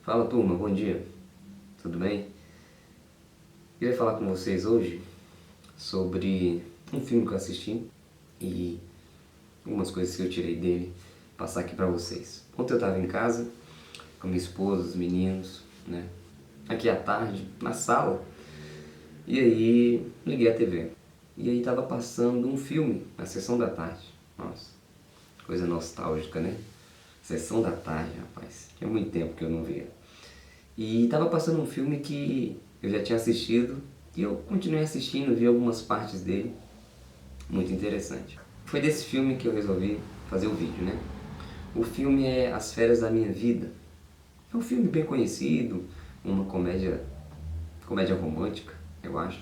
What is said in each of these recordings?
Fala turma, bom dia, tudo bem? Queria falar com vocês hoje sobre um filme que eu assisti e algumas coisas que eu tirei dele, passar aqui pra vocês. Ontem eu estava em casa com minha esposa, os meninos, né? Aqui à tarde, na sala, e aí liguei a TV. E aí tava passando um filme na sessão da tarde. Nossa, coisa nostálgica, né? Sessão da tarde, rapaz. Tinha muito tempo que eu não via. E tava passando um filme que eu já tinha assistido e eu continuei assistindo, vi algumas partes dele, muito interessante. Foi desse filme que eu resolvi fazer o vídeo, né? O filme é As Férias da Minha Vida. É um filme bem conhecido, uma comédia romântica, eu acho.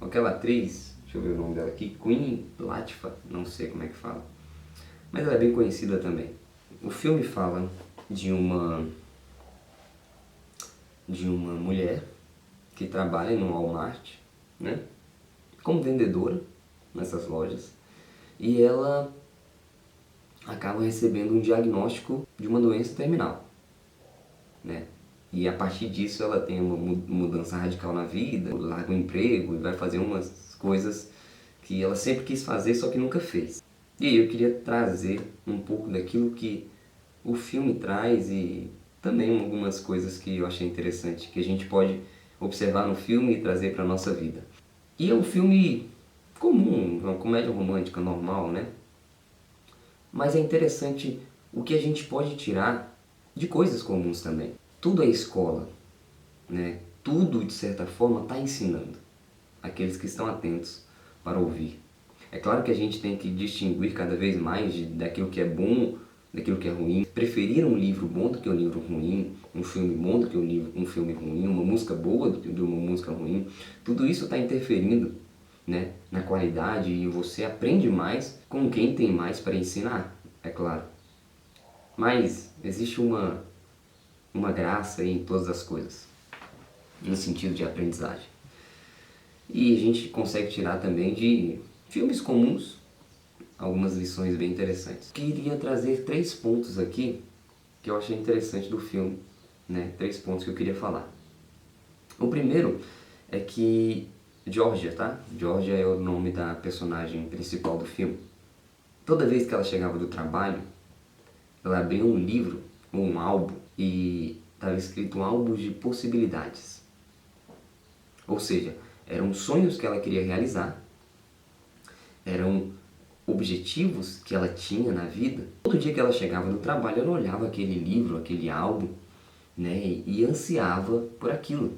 Com aquela atriz, deixa eu ver o nome dela aqui, Queen Latifah, não sei como é que fala, mas ela é bem conhecida também. O filme fala de uma mulher que trabalha no Walmart, né, como vendedora nessas lojas, e ela acaba recebendo um diagnóstico de uma doença terminal, né? E a partir disso ela tem uma mudança radical na vida, larga o emprego e vai fazer umas coisas que ela sempre quis fazer, só que nunca fez. E aí eu queria trazer um pouco daquilo que o filme traz e também algumas coisas que eu achei interessante, que a gente pode observar no filme e trazer para a nossa vida. E é um filme comum, uma comédia romântica normal, né? Mas é interessante o que a gente pode tirar de coisas comuns também. Tudo é escola, né? Tudo, de certa forma, está ensinando aqueles que estão atentos para ouvir. É claro que a gente tem que distinguir cada vez mais daquilo que é bom, daquilo que é ruim. Preferir um livro bom do que um livro ruim, um filme bom do que um filme ruim, uma música boa do que uma música ruim. Tudo isso está interferindo, né, na qualidade, e você aprende mais com quem tem mais para ensinar, é claro. Mas existe uma graça em todas as coisas, no sentido de aprendizagem. E a gente consegue tirar também de filmes comuns algumas lições bem interessantes. Queria trazer 3 pontos aqui que eu achei interessante do filme, né? 3 pontos que eu queria falar. O primeiro é que Georgia, tá? Georgia é o nome da personagem principal do filme. Toda vez que ela chegava do trabalho, ela abria um livro ou um álbum e estava escrito um álbum de possibilidades. Ou seja, eram sonhos que ela queria realizar, eram objetivos que ela tinha na vida. Todo dia que ela chegava do trabalho, ela olhava aquele livro, aquele álbum, né, e ansiava por aquilo.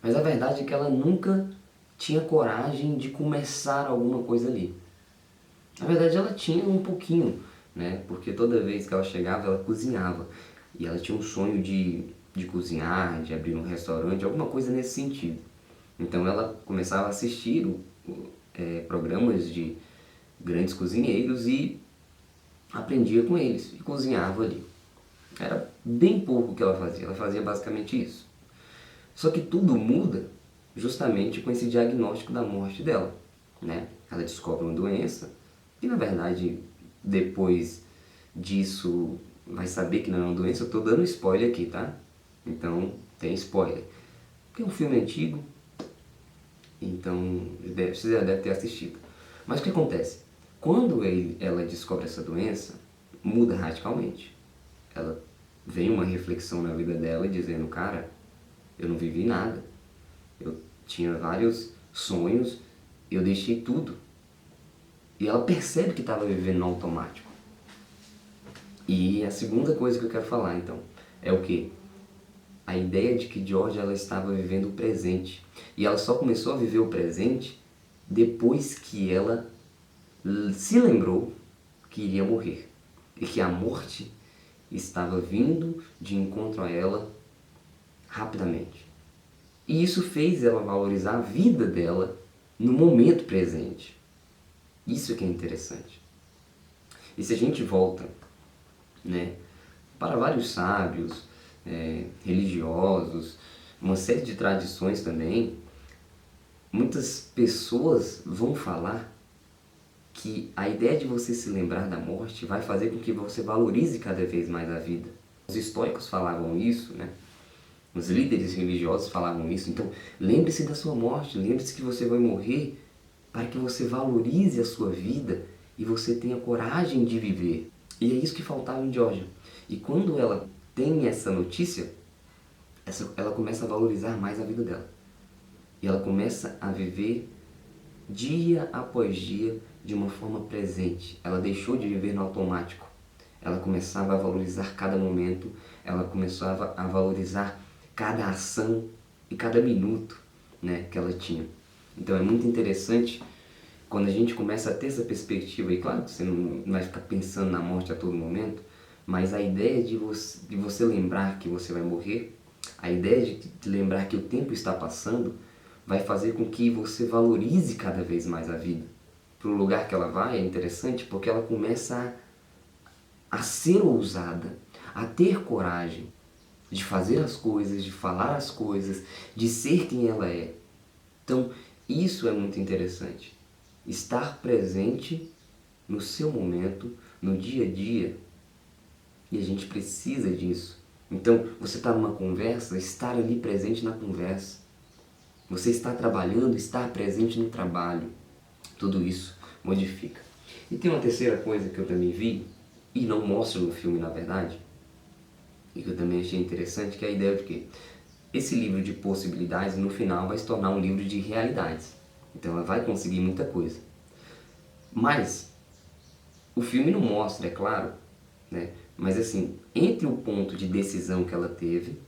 Mas a verdade é que ela nunca tinha coragem de começar alguma coisa ali. Na verdade ela tinha um pouquinho, né, porque toda vez que ela chegava, ela cozinhava. E ela tinha um sonho de cozinhar, de abrir um restaurante, alguma coisa nesse sentido. Então ela começava a assistir programas de grandes cozinheiros e aprendia com eles e cozinhava ali. Era bem pouco que ela fazia basicamente isso. Só que tudo muda justamente com esse diagnóstico da morte dela, né? Ela descobre uma doença e, na verdade, depois disso vai saber que não é uma doença. Eu estou dando spoiler aqui, tá? Então tem spoiler. Porque é um filme antigo, então você já deve ter assistido. Mas o que acontece? Quando ela descobre essa doença, muda radicalmente. Ela vem uma reflexão na vida dela dizendo, cara, eu não vivi nada. Eu tinha vários sonhos, eu deixei tudo. E ela percebe que estava vivendo no automático. E a segunda coisa que eu quero falar, então, é o quê? A ideia de que George ela estava vivendo o presente. E ela só começou a viver o presente depois que ela se lembrou que iria morrer. E que a morte estava vindo de encontro a ela rapidamente. E isso fez ela valorizar a vida dela no momento presente. Isso que é interessante. E se a gente volta, né, para vários sábios, religiosos, uma série de tradições também, muitas pessoas vão falar que a ideia de você se lembrar da morte vai fazer com que você valorize cada vez mais a vida. Os estoicos falavam isso, né? Os líderes religiosos falavam isso. Então, lembre-se da sua morte, lembre-se que você vai morrer para que você valorize a sua vida e você tenha coragem de viver. E é isso que faltava em Georgia. E quando ela tem essa notícia, ela começa a valorizar mais a vida dela. E ela começa a viver dia após dia de uma forma presente. Ela deixou de viver no automático. Ela começava a valorizar cada momento, ela começava a valorizar cada ação e cada minuto, né, que ela tinha. Então é muito interessante quando a gente começa a ter essa perspectiva, e claro que você não vai ficar pensando na morte a todo momento, mas a ideia de você lembrar que você vai morrer, a ideia de lembrar que o tempo está passando, vai fazer com que você valorize cada vez mais a vida. Para o lugar que ela vai é interessante porque ela começa a ser ousada, a ter coragem de fazer as coisas, de falar as coisas, de ser quem ela é. Então, isso é muito interessante. Estar presente no seu momento, no dia a dia, e a gente precisa disso. Então, você está numa conversa, estar ali presente na conversa. Você está trabalhando, estar presente no trabalho. Tudo isso modifica. E tem uma terceira coisa que eu também vi, e não mostra no filme na verdade, e que eu também achei interessante, que é a ideia de que esse livro de possibilidades no final vai se tornar um livro de realidades. Então ela vai conseguir muita coisa. Mas o filme não mostra, é claro, né? Mas assim, entre o ponto de decisão que ela teve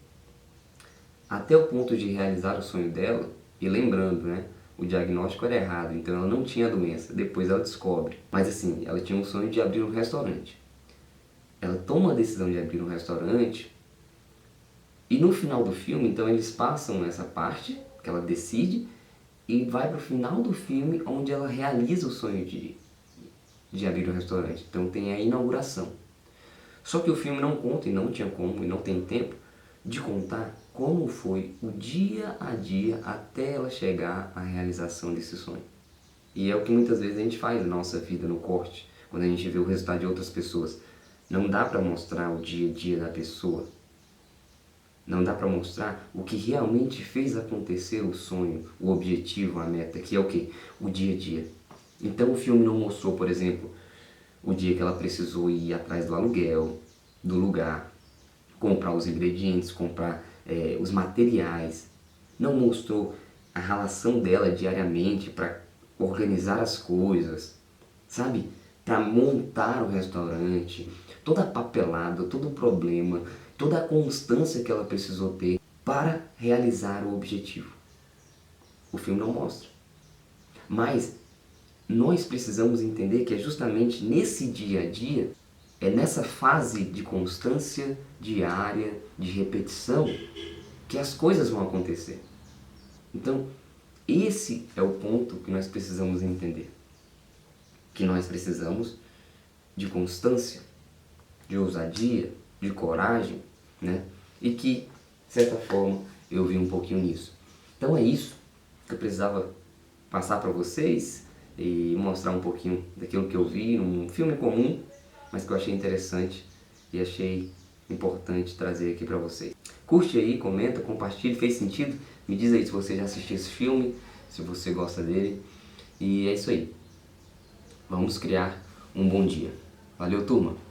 até o ponto de realizar o sonho dela, e lembrando, né, o diagnóstico era errado, então ela não tinha a doença, depois ela descobre. Mas assim, ela tinha um sonho de abrir um restaurante. Ela toma a decisão de abrir um restaurante, e no final do filme, então eles passam essa parte, que ela decide, e vai para o final do filme, onde ela realiza o sonho de abrir um restaurante. Então tem a inauguração. Só que o filme não conta, e não tinha como, e não tem tempo, de contar como foi o dia a dia até ela chegar à realização desse sonho. E é o que muitas vezes a gente faz na nossa vida, no corte, quando a gente vê o resultado de outras pessoas. Não dá para mostrar o dia a dia da pessoa. Não dá para mostrar o que realmente fez acontecer o sonho, o objetivo, a meta, que é o quê? O dia a dia. Então o filme não mostrou, por exemplo, o dia que ela precisou ir atrás do aluguel, do lugar, comprar os ingredientes, comprar os materiais. Não mostrou a relação dela diariamente para organizar as coisas, sabe? Para montar o restaurante, toda a papelada, todo o problema, toda a constância que ela precisou ter para realizar o objetivo. O filme não mostra. Mas nós precisamos entender que é justamente nesse dia a dia, é nessa fase de constância diária, de repetição, que as coisas vão acontecer. Então, esse é o ponto que nós precisamos entender. Que nós precisamos de constância, de ousadia, de coragem, né? E que, de certa forma, eu vi um pouquinho nisso. Então é isso que eu precisava passar para vocês e mostrar um pouquinho daquilo que eu vi num filme comum, mas que eu achei interessante e achei importante trazer aqui para vocês. Curte aí, comenta, compartilhe, fez sentido? Me diz aí se você já assistiu esse filme, se você gosta dele. E é isso aí. Vamos criar um bom dia. Valeu, turma!